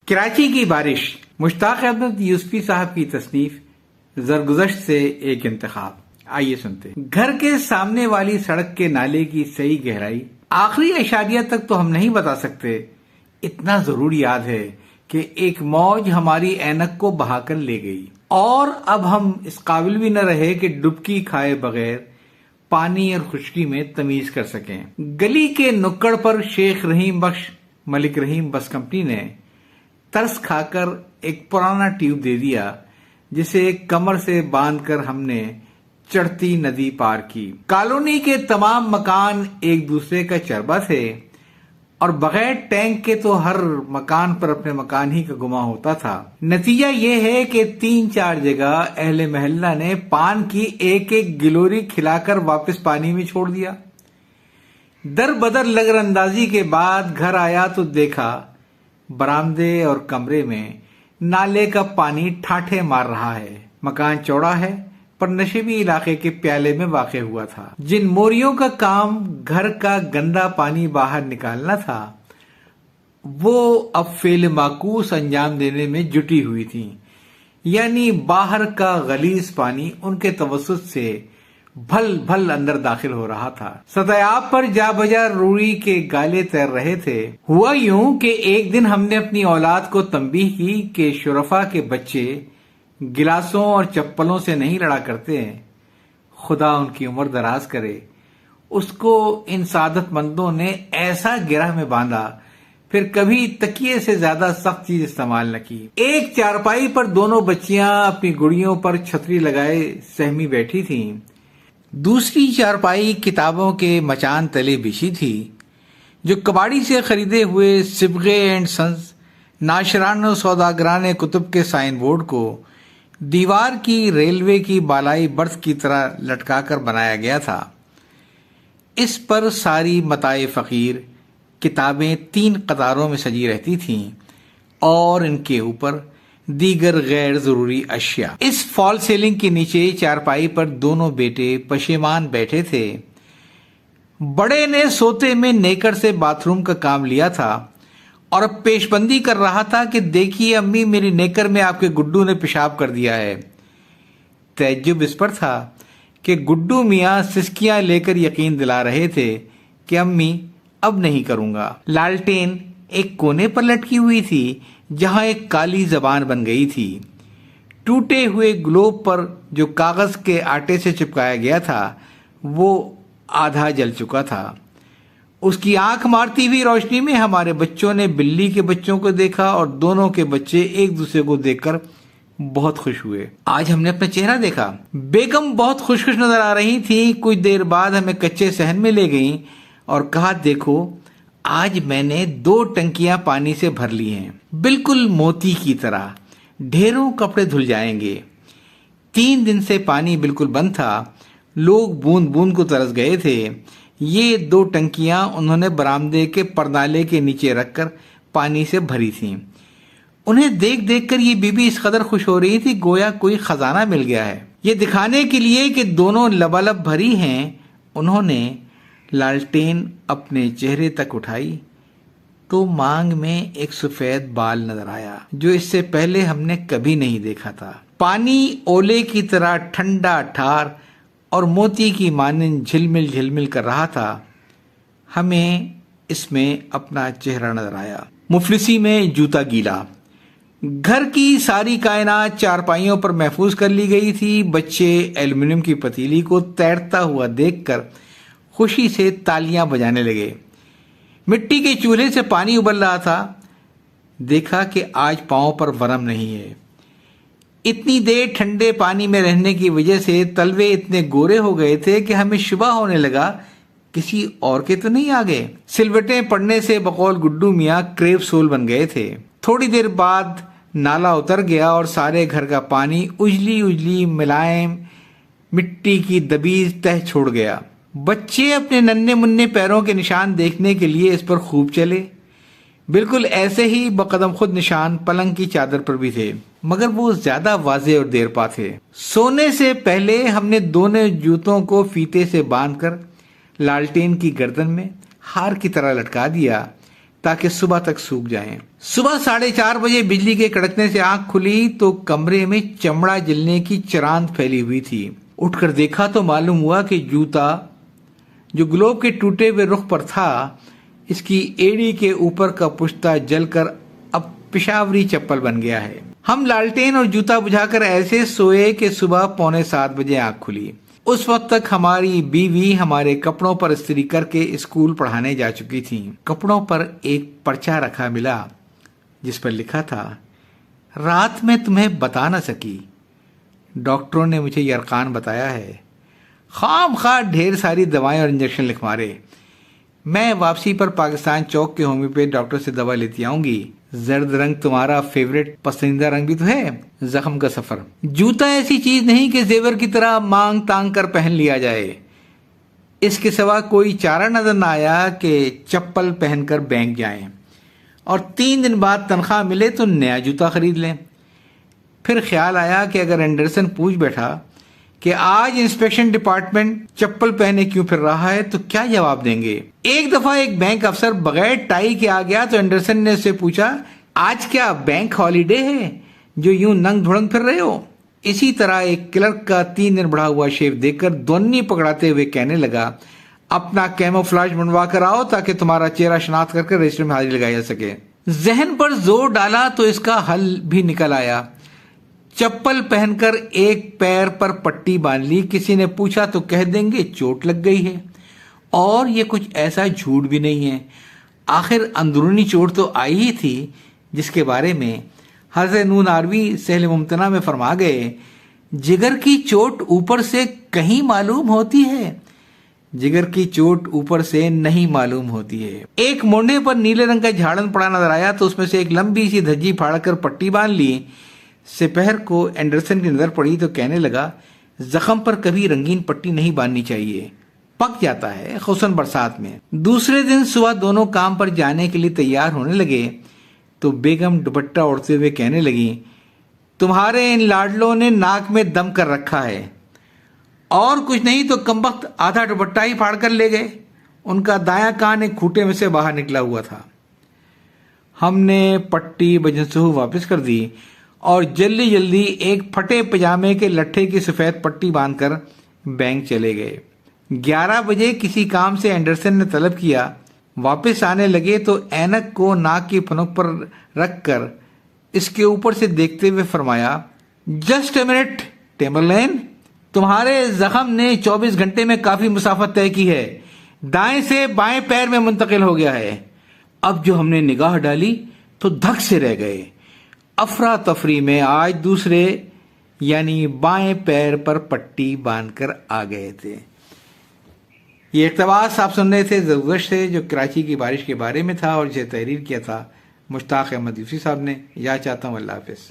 کراچی کی بارش، مشتاق احمد یوسفی صاحب کی تصنیف، زرگزشت سے ایک انتخاب۔ آئیے سنتے ہیں۔ گھر کے سامنے والی سڑک کے نالے کی صحیح گہرائی آخری اشاریہ تک تو ہم نہیں بتا سکتے، اتنا ضرور یاد ہے کہ ایک موج ہماری اینک کو بہا کر لے گئی اور اب ہم اس قابل بھی نہ رہے کہ ڈبکی کھائے بغیر پانی اور خشکی میں تمیز کر سکیں۔ گلی کے نکڑ پر شیخ رحیم بخش ملک رحیم بس کمپنی نے ترس کھا کر ایک پرانا ٹیوب دے دیا، جسے کمر سے باندھ کر ہم نے چڑھتی ندی پار کی۔ کالونی کے تمام مکان ایک دوسرے کا چربا تھے اور بغیر ٹینک کے تو ہر مکان پر اپنے مکان ہی کا گما ہوتا تھا۔ نتیجہ یہ ہے کہ 3-4 جگہ اہل محلہ نے پان کی ایک ایک گلوری کھلا کر واپس پانی میں چھوڑ دیا۔ در بدر لگر اندازی کے بعد گھر آیا تو دیکھا برآمدے اور کمرے میں نالے کا پانی ٹھاٹھے مار رہا ہے۔ مکان چوڑا ہے پر نشیبی علاقے کے پیالے میں واقع ہوا تھا۔ جن موریوں کا کام گھر کا گندا پانی باہر نکالنا تھا، وہ اب فعل معکوس انجام دینے میں جٹی ہوئی تھیں، یعنی باہر کا غلیظ پانی ان کے توسط سے بھل بھل اندر داخل ہو رہا تھا۔ سطح آب پر جا بجا روئی کے گالے تیر رہے تھے۔ ہوا یوں کہ ایک دن ہم نے اپنی اولاد کو تنبیہ کی کہ شرفا کے بچے گلاسوں اور چپلوں سے نہیں لڑا کرتے ہیں، خدا ان کی عمر دراز کرے۔ اس کو ان سعادت مندوں نے ایسا گرہ میں باندھا، پھر کبھی تکیے سے زیادہ سخت چیز استعمال نہ کی۔ ایک چارپائی پر دونوں بچیاں اپنی گڑیوں پر چھتری لگائے سہمی بیٹھی تھیں، دوسری چارپائی کتابوں کے مچان تلے بچھی تھی، جو کباڑی سے خریدے ہوئے صبغے اینڈ سنز ناشران و سوداگران کتب کے سائن بورڈ کو دیوار کی ریلوے کی بالائی برتھ کی طرح لٹکا کر بنایا گیا تھا۔ اس پر ساری متاع فقیر کتابیں 3 قطاروں میں سجی رہتی تھیں اور ان کے اوپر دیگر غیر ضروری اشیاء۔ اس فال سیلنگ کے نیچے چارپائی پر دونوں بیٹے پشیمان بیٹھے تھے۔ بڑے نے سوتے میں نیکڑ سے باتھ روم کا کام لیا تھا اور اب پیش بندی کر رہا تھا کہ دیکھیے امی، میری نیکر میں آپ کے گڈو نے پیشاب کر دیا ہے۔ تعجب اس پر تھا کہ گڈو میاں سسکیاں لے کر یقین دلا رہے تھے کہ امی اب نہیں کروں گا۔ لالٹین ایک کونے پر لٹکی ہوئی تھی جہاں ایک کالی زبان بن گئی تھی۔ ٹوٹے ہوئے گلوب پر جو کاغذ کے آٹے سے چپکایا گیا تھا وہ آدھا جل چکا تھا۔ اس کی آنکھ مارتی ہوئی روشنی میں ہمارے بچوں نے بلی کے بچوں کو دیکھا اور دونوں کے بچے ایک دوسرے کو دیکھ کر بہت خوش ہوئے۔ آج ہم نے اپنا چہرہ دیکھا۔ بیگم بہت خوش نظر آ رہی تھی۔ کچھ دیر بعد ہمیں کچے صحن میں لے گئیں اور کہا، دیکھو آج میں نے 2 ٹنکیاں پانی سے بھر لی ہیں، بالکل موتی کی طرح، ڈھیروں کپڑے دھل جائیں گے۔ 3 دن سے پانی بالکل بند تھا، لوگ بوند بوند کو ترس گئے تھے۔ یہ 2 ٹنکیاں انہوں نے برآمدے کے پردالے کے نیچے رکھ کر پانی سے بھری تھیں۔ انہیں دیکھ دیکھ کر یہ بی بی اس قدر خوش ہو رہی تھی گویا کوئی خزانہ مل گیا ہے۔ یہ دکھانے کے لیے کہ دونوں لبالب بھری ہیں، انہوں نے لالٹین اپنے چہرے تک اٹھائی تو مانگ میں ایک سفید بال نظر آیا جو اس سے پہلے ہم نے کبھی نہیں دیکھا تھا۔ پانی اولے کی طرح ٹھنڈا ٹھار اور موتی کی مانند جھلمل جھلمل کر رہا تھا۔ ہمیں اس میں اپنا چہرہ نظر آیا۔ مفلسی میں جوتا گیلا۔ گھر کی ساری کائنات چارپائیوں پر محفوظ کر لی گئی تھی۔ بچے ایلومینیم کی پتیلی کو تیرتا ہوا دیکھ کر خوشی سے تالیاں بجانے لگے۔ مٹی کے چولہے سے پانی ابل رہا تھا۔ دیکھا کہ آج پاؤں پر ورم نہیں ہے۔ اتنی دیر ٹھنڈے پانی میں رہنے کی وجہ سے تلوے اتنے گورے ہو گئے تھے کہ ہمیں شبہ ہونے لگا کسی اور کے تو نہیں آگے۔ سلوٹیں پڑنے سے بقول گڈو میاں کریپ سول بن گئے تھے۔ تھوڑی دیر بعد نالا اتر گیا اور سارے گھر کا پانی اجلی اجلی ملائم مٹی کی دبیز تہ چھوڑ گیا۔ بچے اپنے ننھے منھے پیروں کے نشان دیکھنے کے لیے اس پر خوب چلے۔ بالکل ایسے ہی بقدم خود نشان پلنگ کی چادر پر بھی تھے، مگر وہ زیادہ واضح اور دیر پا تھے۔ سونے سے پہلے ہم نے دونوں جوتوں کو فیتے سے باندھ کر لالٹین کی گردن میں ہار کی طرح لٹکا دیا تاکہ صبح تک سوکھ جائیں۔ صبح 4:30 بجے بجلی کے کڑکنے سے آنکھ کھلی تو کمرے میں چمڑا جلنے کی چراند پھیلی ہوئی تھی۔ اٹھ کر دیکھا تو معلوم ہوا کہ جوتا جو گلوب کے ٹوٹے ہوئے رخ پر تھا، اس کی ایڑی کے اوپر کا پشتہ جل کر اب پشاوری چپل بن گیا ہے۔ ہم لالٹین اور جوتا بجھا کر ایسے سوئے کہ صبح 6:45 بجے آنکھ کھلی۔ اس وقت تک ہماری بیوی ہمارے کپڑوں پر استری کر کے اسکول پڑھانے جا چکی تھی۔ کپڑوں پر ایک پرچہ رکھا ملا جس پر لکھا تھا، رات میں تمہیں بتا نہ سکی، ڈاکٹروں نے مجھے یرقان بتایا ہے، خام خواہ ڈھیر ساری دوائیں اور انجیکشن لکھ مارے، میں واپسی پر پاکستان چوک کے ہومیوپیتھ ڈاکٹر سے دوا لیتی آؤں گی۔ زرد رنگ تمہارا فیوریٹ پسندیدہ رنگ بھی تو ہے۔ زخم کا سفر۔ جوتا ایسی چیز نہیں کہ زیور کی طرح مانگ تانگ کر پہن لیا جائے۔ اس کے سوا کوئی چارہ نظر نہ آیا کہ چپل پہن کر بینک جائیں اور 3 دن بعد تنخواہ ملے تو نیا جوتا خرید لیں۔ پھر خیال آیا کہ اگر اینڈرسن پوچھ بیٹھا کہ آج انسپیکشن ڈپارٹمنٹ چپل پہنے کیوں پھر رہا ہے تو کیا جواب دیں گے۔ ایک دفعہ ایک بینک افسر بغیر ٹائی کے آ گیا تو اینڈرسن نے اس سے پوچھا، آج کیا بینک ہالیڈے ہے جو یوں ننگ دھڑنگ پھر رہے ہو؟ اسی طرح ایک کلرک کا 3 دن بڑھا ہوا شیو دیکھ کر دونی پکڑاتے ہوئے کہنے لگا، اپنا کیموفلاج بنوا کر آؤ تاکہ تمہارا چہرہ شناخت کر کے رجسٹر میں حاضری لگائی جا سکے۔ ذہن پر زور ڈالا تو اس کا حل بھی نکل آیا۔ چپل پہن کر ایک پیر پر پٹی باندھ لی، کسی نے پوچھا تو کہہ دیں گے چوٹ لگ گئی ہے، اور یہ کچھ ایسا جھوٹ بھی نہیں ہے، آخر اندرونی چوٹ تو آئی ہی تھی جس کے بارے میں حضرت نون ناروی سہل ممتنع میں فرما گئے، جگر کی چوٹ اوپر سے کہیں معلوم ہوتی ہے، جگر کی چوٹ اوپر سے نہیں معلوم ہوتی ہے۔ ایک مونڈے پر نیلے رنگ کا جھاڑن پڑا نظر آیا تو اس میں سے ایک لمبی سی دھجی پھاڑ کر پٹی باندھ لی۔ سپہر کو اینڈرسن کی نظر پڑی تو کہنے لگا، زخم پر کبھی رنگین پٹی نہیں باندھنی چاہیے، پک جاتا ہے، خصوصاً برسات میں۔ دوسرے دن صبح دونوں کام پر جانے کے لیے تیار ہونے لگے تو بیگم دوپٹہ اوڑھتے ہوئے کہنے لگی، تمہارے ان لاڈلوں نے ناک میں دم کر رکھا ہے، اور کچھ نہیں تو کمبخت آدھا دوپٹہ ہی پھاڑ کر لے گئے۔ ان کا دایاں کان ایک کھوٹے میں سے باہر نکلا ہوا تھا۔ ہم نے پٹی بجنسہو واپس کر دی اور جلدی جلدی ایک پھٹے پجامے کے لٹھے کی سفید پٹی باندھ کر بینک چلے گئے۔ 11 بجے کسی کام سے اینڈرسن نے طلب کیا، واپس آنے لگے تو اینک کو ناک کی پھنک پر رکھ کر اس کے اوپر سے دیکھتے ہوئے فرمایا، جسٹ اے منٹ ٹیمبرلین، تمہارے زخم نے 24 گھنٹے میں کافی مسافت طے کی ہے، دائیں سے بائیں پیر میں منتقل ہو گیا ہے۔ اب جو ہم نے نگاہ ڈالی تو دھک سے رہ گئے، افراتفری میں آج دوسرے یعنی بائیں پیر پر پٹی باندھ کر آ گئے تھے۔ یہ اقتباس آپ سن رہے تھے زرگزشت سے، جو کراچی کی بارش کے بارے میں تھا اور جسے تحریر کیا تھا مشتاق احمد یوسفی صاحب نے۔ یاد چاہتا ہوں، اللہ حافظ۔